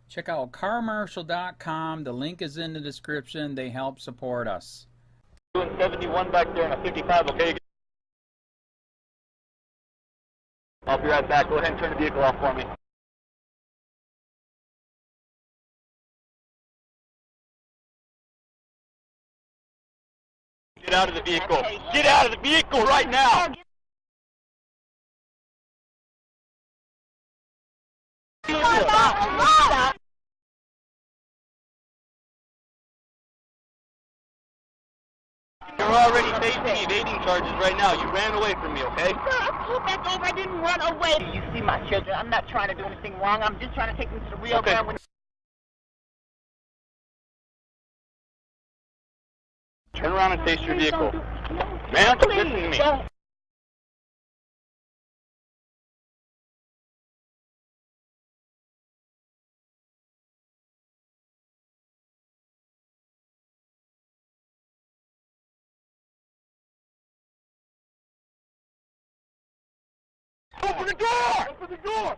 Check out carmarshal.com. The link is in the description. They help support us. Doing 71 back there and a 55, okay? I'll be right back. Go ahead and turn the vehicle off for me. Get out of the vehicle. Get out of the vehicle right now. You're already facing evading charges right now. You ran away from me, okay? Sir, I pulled back over. I didn't run away. You see my children. I'm not trying to do anything wrong. I'm just trying to take them to the real ground. Turn around and face your vehicle. Man, listen to me. Don't. Open the door! Open the door!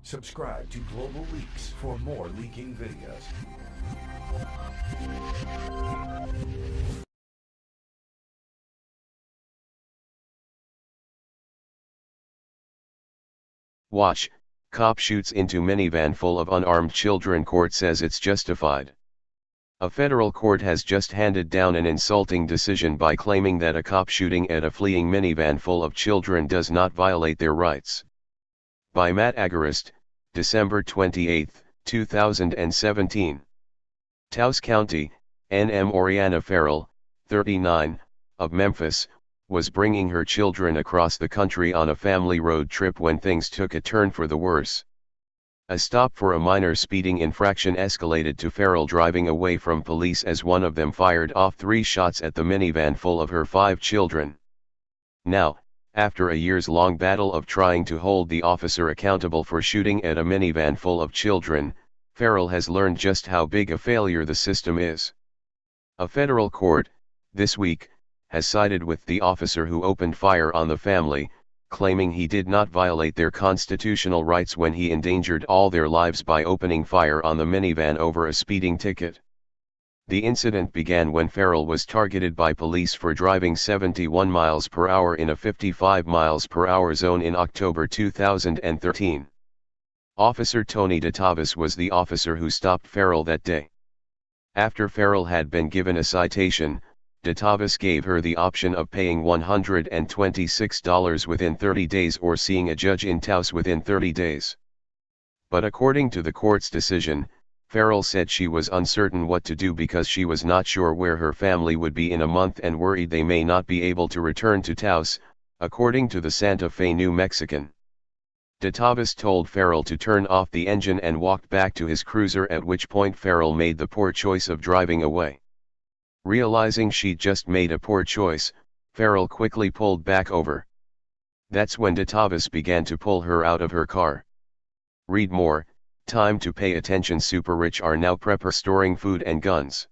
Subscribe to Global Leaks for more leaking videos. Watch, cop shoots into minivan full of unarmed children. Court says it's justified. A federal court has just handed down an insulting decision by claiming that a cop shooting at a fleeing minivan full of children does not violate their rights. By Matt Agerst, December 28, 2017. Taos County, NM. Oriana Farrell, 39, of Memphis, was bringing her children across the country on a family road trip when things took a turn for the worse. A stop for a minor speeding infraction escalated to Farrell driving away from police as one of them fired off 3 shots at the minivan full of her 5 children. Now, after a years-long battle of trying to hold the officer accountable for shooting at a minivan full of children, Farrell has learned just how big a failure the system is. A federal court, this week, has sided with the officer who opened fire on the family, claiming he did not violate their constitutional rights when he endangered all their lives by opening fire on the minivan over a speeding ticket. The incident began when Farrell was targeted by police for driving 71 miles per hour in a 55 miles per hour zone in October 2013. Officer Tony DeTavis was the officer who stopped Farrell that day. After Farrell had been given a citation, DeTavis gave her the option of paying $126 within 30 days or seeing a judge in Taos within 30 days. But according to the court's decision, Farrell said she was uncertain what to do because she was not sure where her family would be in a month and worried they may not be able to return to Taos, according to the Santa Fe New Mexican. DeTavis told Farrell to turn off the engine and walked back to his cruiser, at which point Farrell made the poor choice of driving away. Realizing she'd just made a poor choice, Farrell quickly pulled back over. That's when DeTavis began to pull her out of her car. Read more. Time to pay attention. Super rich are now prepper storing food and guns.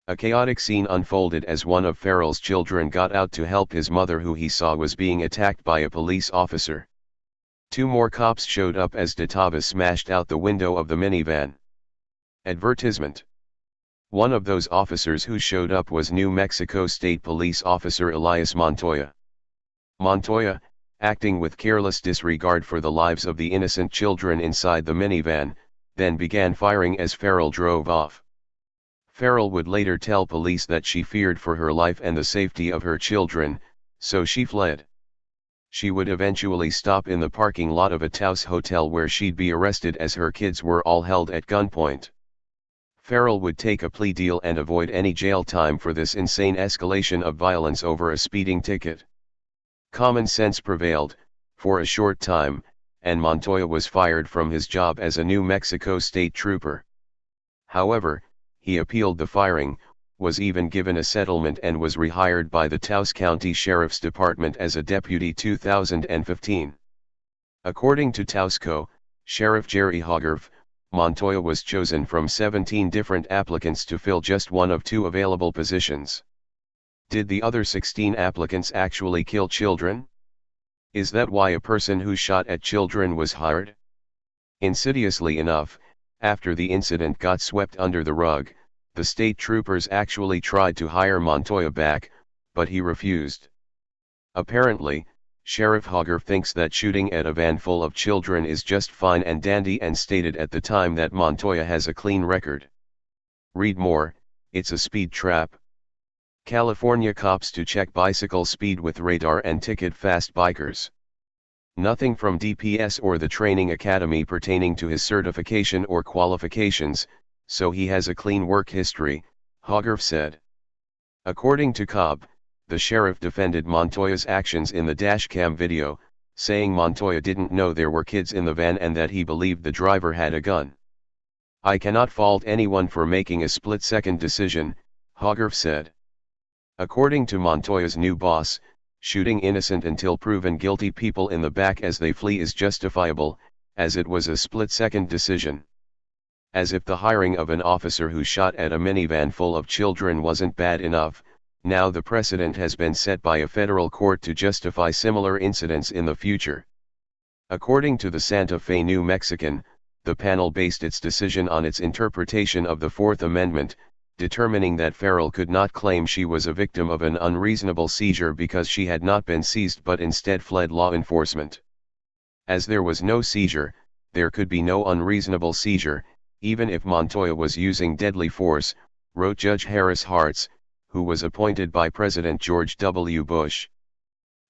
A chaotic scene unfolded as one of Farrell's children got out to help his mother, who he saw was being attacked by a police officer. 2 more cops showed up as DeTavis smashed out the window of the minivan. Advertisement. One of those officers who showed up was New Mexico State Police Officer Elias Montoya. Montoya, acting with careless disregard for the lives of the innocent children inside the minivan, then began firing as Farrell drove off. Farrell would later tell police that she feared for her life and the safety of her children, so she fled. She would eventually stop in the parking lot of a Taos hotel where she'd be arrested as her kids were all held at gunpoint. Farrell would take a plea deal and avoid any jail time for this insane escalation of violence over a speeding ticket. Common sense prevailed, for a short time, and Montoya was fired from his job as a New Mexico state trooper. However, he appealed the firing, was even given a settlement and was rehired by the Taos County Sheriff's Department as a deputy 2015. According to Taosco, Sheriff Jerry Hogarth, Montoya was chosen from 17 different applicants to fill just one of 2 available positions. Did the other 16 applicants actually kill children? Is that why a person who shot at children was hired? Insidiously enough, after the incident got swept under the rug, the state troopers actually tried to hire Montoya back, but he refused. Apparently, Sheriff Hogarth thinks that shooting at a van full of children is just fine and dandy and stated at the time that Montoya has a clean record. Read more, it's a speed trap. California cops to check bicycle speed with radar and ticket fast bikers. Nothing from DPS or the training academy pertaining to his certification or qualifications, so he has a clean work history, Hogarth said. According to Cobb, the sheriff defended Montoya's actions in the dashcam video, saying Montoya didn't know there were kids in the van and that he believed the driver had a gun. I cannot fault anyone for making a split-second decision, Hogarth said. According to Montoya's new boss, shooting innocent until proven guilty people in the back as they flee is justifiable, as it was a split-second decision. As if the hiring of an officer who shot at a minivan full of children wasn't bad enough, now the precedent has been set by a federal court to justify similar incidents in the future. According to the Santa Fe New Mexican, the panel based its decision on its interpretation of the Fourth Amendment, determining that Farrell could not claim she was a victim of an unreasonable seizure because she had not been seized but instead fled law enforcement. As there was no seizure, there could be no unreasonable seizure, even if Montoya was using deadly force, wrote Judge Harris Hartz, who was appointed by President George W. Bush.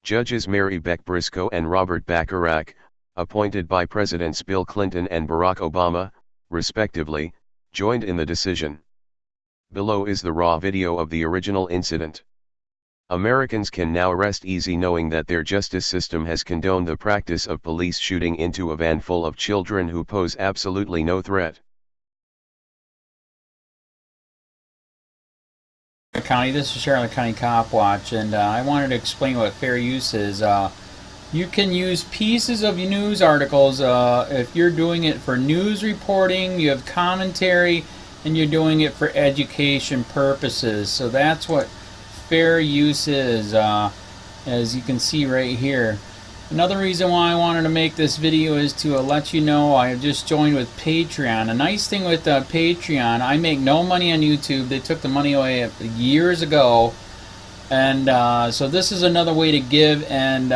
Judges Mary Beck Briscoe and Robert Bacharach, appointed by Presidents Bill Clinton and Barack Obama, respectively, joined in the decision. Below is the raw video of the original incident. Americans can now rest easy knowing that their justice system has condoned the practice of police shooting into a van full of children who pose absolutely no threat. County, this is Charlotte County Cop Watch, and I wanted to explain what fair use is. You can use pieces of news articles if you're doing it for news reporting, you have commentary, and you're doing it for education purposes. So that's what fair use is, as you can see right here. Another reason why I wanted to make this video is to let you know I just joined with Patreon. A nice thing with Patreon, I make no money on YouTube. They took the money away years ago, and so this is another way to give, and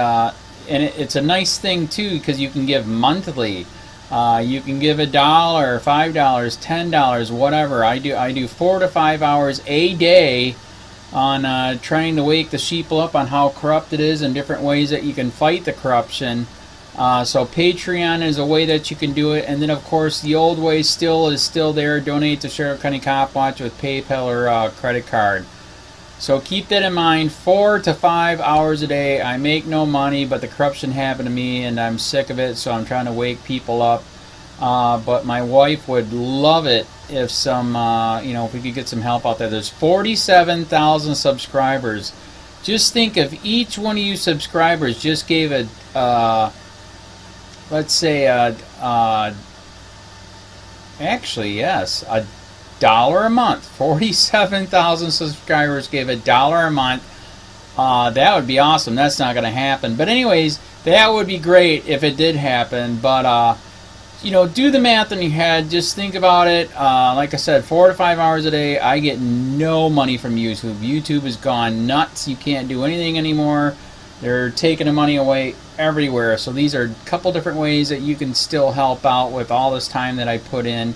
it's a nice thing too because you can give monthly. You can give $1, $5, $10, whatever. I do 4 to 5 hours a day on trying to wake the sheeple up on how corrupt it is and different ways that you can fight the corruption. So Patreon is a way that you can do it, and then of course the old way is still there. Donate to Sheriff County Cop Watch with PayPal or credit card. So keep that in mind. 4 to 5 hours a day. I make no money, but the corruption happened to me and I'm sick of it, so I'm trying to wake people up. But my wife would love it if if we could get some help out there. There's 47,000 subscribers. Just think if each one of you subscribers just gave let's say actually yes, $1 a month. 47,000 subscribers gave $1 a month. That would be awesome. That's not going to happen. But anyways, that would be great if it did happen. But do the math in your head. Just think about it. Like I said, 4 to 5 hours a day. I get no money from YouTube. YouTube has gone nuts. You can't do anything anymore. They're taking the money away everywhere. So these are a couple different ways that you can still help out with all this time that I put in.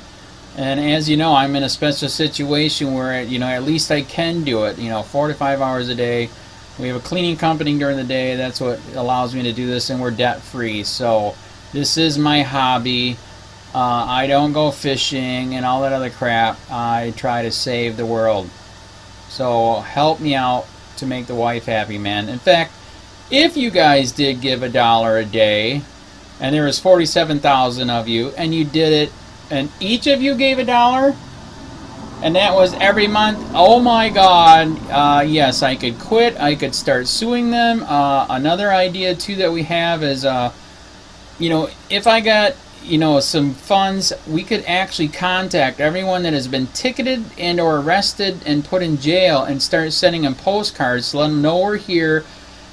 And as you know, I'm in a special situation where, at least I can do it. 4 to 5 hours a day. We have a cleaning company during the day. That's what allows me to do this, and we're debt-free. So this is my hobby. I don't go fishing and all that other crap. I try to save the world. So help me out to make the wife happy, man. In fact, if you guys did give $1 a day, and there was 47,000 of you, and you did it, and each of you gave $1, and that was every month. Oh my God, yes, I could quit. I could start suing them. Another idea too that we have is, you know, if I got, you know, some funds, we could actually contact everyone that has been ticketed and or arrested and put in jail and start sending them postcards to let them know we're here,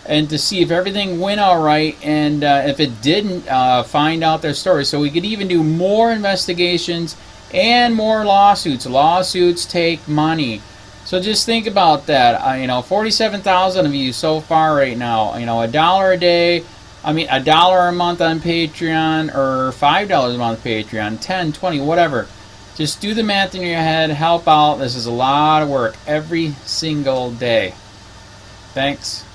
and to see if everything went all right, and if it didn't, find out their story. So we could even do more investigations and more lawsuits. Lawsuits take money. So just think about that. You know, 47,000 of you so far right now. You know, $1 a day. I mean, $1 a month on Patreon, or $5 a month Patreon, 10, 20, whatever. Just do the math in your head. Help out. This is a lot of work every single day. Thanks.